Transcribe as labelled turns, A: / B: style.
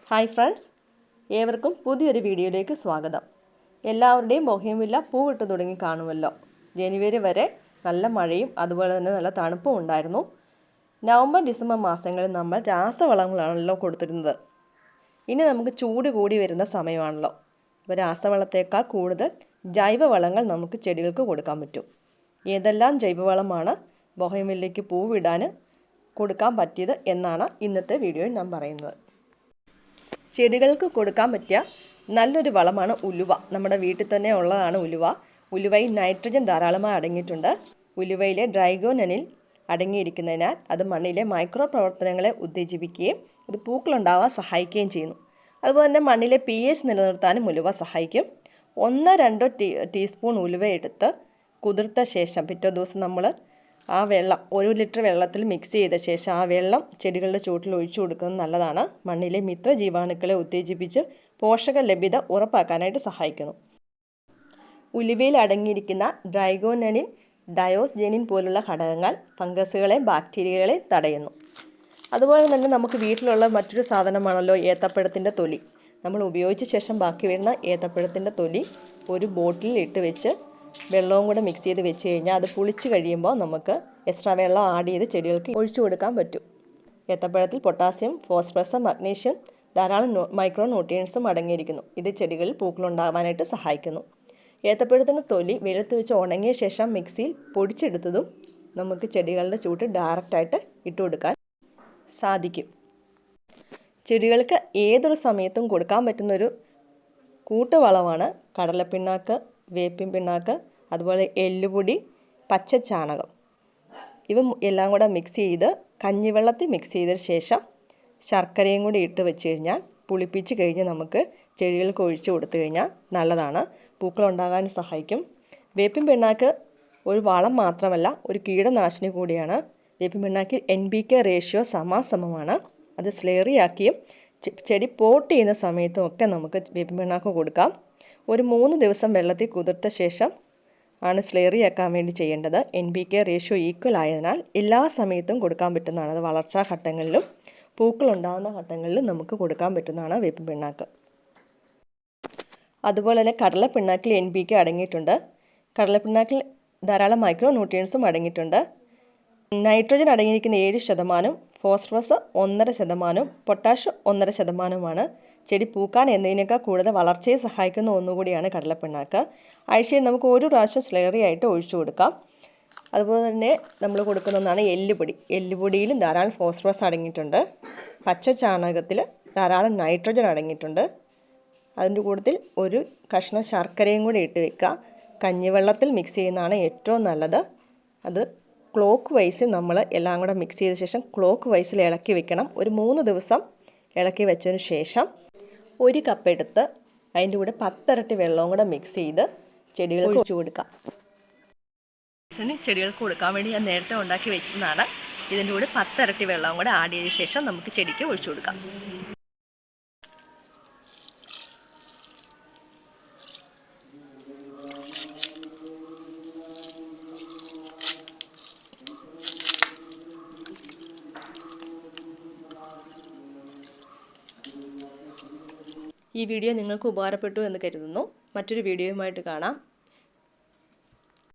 A: Hi friends, ഏവർക്കും പുതിയൊരു വീഡിയോയിലേക്ക് സ്വാഗതം. എല്ലാവരുടെയും ബൊഗെയിൻവില്ല പൂവിട്ട് തുടങ്ങി കാണുമല്ലോ. ജനുവരി വരെ നല്ല മഴയും അതുപോലെ തന്നെ നല്ല തണുപ്പും ഉണ്ടായിരുന്നു. നവംബർ ഡിസംബർ മാസങ്ങളിൽ നമ്മൾ രാസവളങ്ങളാണല്ലോ കൊടുത്തിരുന്നത്. ഇനി നമുക്ക് ചൂട് കൂടി വരുന്ന സമയമാണല്ലോ. അപ്പോൾ രാസവളത്തേക്കാൾ കൂടുതൽ ജൈവവളങ്ങൾ നമുക്ക് ചെടികൾക്ക് കൊടുക്കാൻ പറ്റും. ഏതെല്ലാം ജൈവവളമാണ് ബൊഗെയിൻവില്ലയ്ക്ക് പൂവിടാൻ കൊടുക്കാൻ പറ്റിയത് എന്നാണ് ഇന്നത്തെ വീഡിയോയിൽ ഞാൻ പറയുന്നത്. ചെടികൾക്ക് കൊടുക്കാൻ പറ്റിയ നല്ലൊരു വളമാണ് ഉലുവ. നമ്മുടെ വീട്ടിൽ തന്നെ ഉള്ളതാണ് ഉലുവ. ഉലുവയിൽ നൈട്രജൻ ധാരാളമായി അടങ്ങിയിട്ടുണ്ട്. ഉലുവയിലെ ഡ്രൈഗോനനിൽ അടങ്ങിയിരിക്കുന്നതിനാൽ അത് മണ്ണിലെ മൈക്രോ പ്രവർത്തനങ്ങളെ ഉത്തേജിപ്പിക്കുകയും അത് പൂക്കളുണ്ടാവാൻ സഹായിക്കുകയും ചെയ്യുന്നു. അതുപോലെ തന്നെ മണ്ണിലെ pH നിലനിർത്താനും ഉലുവ സഹായിക്കും. 1-2 ടീസ്പൂൺ ഉലുവ എടുത്ത് കുതിർത്ത ശേഷം പിറ്റേ ദിവസം നമ്മൾ ആ വെള്ളം 1 ലിറ്റർ വെള്ളത്തിൽ മിക്സ് ചെയ്ത ശേഷം ആ വെള്ളം ചെടികളുടെ ചുവട്ടിൽ ഒഴിച്ചു കൊടുക്കുന്നത് നല്ലതാണ്. മണ്ണിലെ മിത്രജീവാണുക്കളെ ഉത്തേജിപ്പിച്ച് പോഷക ലഭ്യത ഉറപ്പാക്കാനായിട്ട് സഹായിക്കുന്നു. ഉലുവയിൽ അടങ്ങിയിരിക്കുന്ന ഡ്രൈഗോനനിൻ, ഡയോസ്ജെനിൻ പോലുള്ള ഘടകങ്ങൾ ഫംഗസുകളെയും ബാക്ടീരിയകളെയും തടയുന്നു. അതുപോലെ തന്നെ നമുക്ക് വീട്ടിലുള്ള മറ്റൊരു സാധനമാണല്ലോ ഏത്തപ്പഴത്തിൻ്റെ തൊലി. നമ്മൾ ഉപയോഗിച്ച ശേഷം ബാക്കി വരുന്ന ഏത്തപ്പഴത്തിൻ്റെ തൊലി ഒരു ബോട്ടിലിൽ ഇട്ട് വെച്ച് വെള്ളവും കൂടെ മിക്സ് ചെയ്ത് വെച്ച് കഴിഞ്ഞാൽ അത് പുളിച്ച് കഴിയുമ്പോൾ നമുക്ക് എക്സ്ട്രാ വെള്ളം ആഡ് ചെയ്ത് ചെടികൾക്ക് ഒഴിച്ചു കൊടുക്കാൻ പറ്റും. ഏത്തപ്പഴത്തിൽ പൊട്ടാസ്യം, ഫോസ്ഫറസ്, മഗ്നീഷ്യം, ധാരാളം മൈക്രോ ന്യൂട്രിയൻസും അടങ്ങിയിരിക്കുന്നു. ഇത് ചെടികളിൽ പൂക്കളുണ്ടാകാനായിട്ട് സഹായിക്കുന്നു. ഏത്തപ്പഴത്തിൻ്റെ തൊലി വെളുത്ത് വെച്ച് ഉണങ്ങിയ ശേഷം മിക്സിയിൽ പൊടിച്ചെടുത്തതും നമുക്ക് ചെടികളുടെ ചൂട്ട് ഡയറക്റ്റായിട്ട് ഇട്ട് കൊടുക്കാൻ സാധിക്കും. ചെടികൾക്ക് ഏതൊരു സമയത്തും കൊടുക്കാൻ പറ്റുന്നൊരു കൂട്ടുവളമാണ് കടലപ്പിണ്ണാക്ക്, വേപ്പിൻ പിണ്ണാക്ക്, അതുപോലെ എല്ലുപൊടി, പച്ചച്ചാണകം. ഇവ എല്ലാം കൂടെ മിക്സ് ചെയ്ത് കഞ്ഞിവെള്ളത്തിൽ മിക്സ് ചെയ്ത ശേഷം ശർക്കരയും കൂടി ഇട്ട് വെച്ച് കഴിഞ്ഞാൽ പുളിപ്പിച്ച് കഴിഞ്ഞ് നമുക്ക് ചെടികൾക്ക് ഒഴിച്ചു കൊടുത്തു കഴിഞ്ഞാൽ നല്ലതാണ്. പൂക്കളുണ്ടാകാൻ സഹായിക്കും. വേപ്പിൻ പിണ്ണാക്ക് ഒരു വളം മാത്രമല്ല, ഒരു കീടനാശിനി കൂടിയാണ്. വേപ്പിൻ പിണ്ണാക്കിൽ NPK റേഷ്യോ സമാസമമാണ്. അത് സ്ലേറിയാക്കിയും ചെടി പോട്ട് ചെയ്യുന്ന സമയത്തും ഒക്കെ നമുക്ക് വേപ്പിൻ പിണ്ണാക്ക് കൊടുക്കാം. ഒരു 3 ദിവസം വെള്ളത്തിൽ കുതിർത്ത ശേഷം ആണ് സ്ലേറിയാക്കാൻ വേണ്ടി ചെയ്യേണ്ടത്. NPK റേഷ്യോ ഈക്വൽ ആയതിനാൽ എല്ലാ സമയത്തും കൊടുക്കാൻ പറ്റുന്നതാണ്. അത് വളർച്ചാ ഘട്ടങ്ങളിലും പൂക്കളുണ്ടാകുന്ന ഘട്ടങ്ങളിലും നമുക്ക് കൊടുക്കാൻ പറ്റുന്നതാണ് വേപ്പിൻ പിണ്ണാക്ക്. അതുപോലെ തന്നെ കടലപ്പിണ്ണാക്കിൽ NPK അടങ്ങിയിട്ടുണ്ട്. കടലപ്പിണ്ണാക്കിൽ ധാരാളം മൈക്രോ ന്യൂട്രിയൻസും അടങ്ങിയിട്ടുണ്ട്. നൈട്രജൻ അടങ്ങിയിരിക്കുന്ന 7%, ഫോസ്ഫറസ് 1.5%, പൊട്ടാഷ് 1.5%. ചെടി പൂക്കാൻ എന്നതിനേക്കാൾ കൂടുതൽ വളർച്ചയെ സഹായിക്കുന്ന ഒന്നുകൂടിയാണ് കടലപ്പിണ്ണാക്ക്. ആഴ്ചയിൽ നമുക്ക് 1 പ്രാവശ്യം സ്ലേറി ആയിട്ട് ഒഴിച്ചു കൊടുക്കാം. അതുപോലെ തന്നെ നമ്മൾ കൊടുക്കുന്ന ഒന്നാണ് എല്ലുപൊടി. എല്ലുപൊടിയിലും ധാരാളം ഫോസ്ഫറസ് അടങ്ങിയിട്ടുണ്ട്. പച്ചച്ചാണകത്തിൽ ധാരാളം നൈട്രജൻ അടങ്ങിയിട്ടുണ്ട്. അതിൻ്റെ കൂട്ടത്തിൽ ഒരു കഷ്ണം ശർക്കരയും കൂടി ഇട്ട് വെക്കുക. കഞ്ഞിവെള്ളത്തിൽ മിക്സ് ചെയ്യുന്നതാണ് ഏറ്റവും നല്ലത്. അത് ക്ലോക്ക് വൈസ് നമ്മൾ എല്ലാം കൂടെ മിക്സ് ചെയ്ത ശേഷം ക്ലോക്ക് വൈസിൽ ഇളക്കി വെക്കണം. ഒരു 3 ദിവസം ഇളക്കി വെച്ചതിന് ശേഷം 1 കപ്പ് എടുത്ത് അതിൻ്റെ കൂടെ 10 ഇരട്ടി വെള്ളവും കൂടെ മിക്സ് ചെയ്ത് ചെടികൾക്ക് ഒഴിച്ചു കൊടുക്കാം. ചെടികൾക്ക് കൊടുക്കാൻ വേണ്ടി ഞാൻ നേരത്തെ ഉണ്ടാക്കി വെച്ചിരുന്നതാണ്. ഇതിൻ്റെ കൂടെ 10 ഇരട്ടി വെള്ളവും കൂടെ ആഡ് ചെയ്ത ശേഷം നമുക്ക് ചെടിക്ക് ഒഴിച്ചു കൊടുക്കാം. ഈ വീഡിയോ നിങ്ങൾക്ക് ഉപകാരപ്പെട്ടു എന്ന് കരുതുന്നു. മറ്റൊരു വീഡിയോയുമായിട്ട് കാണാം.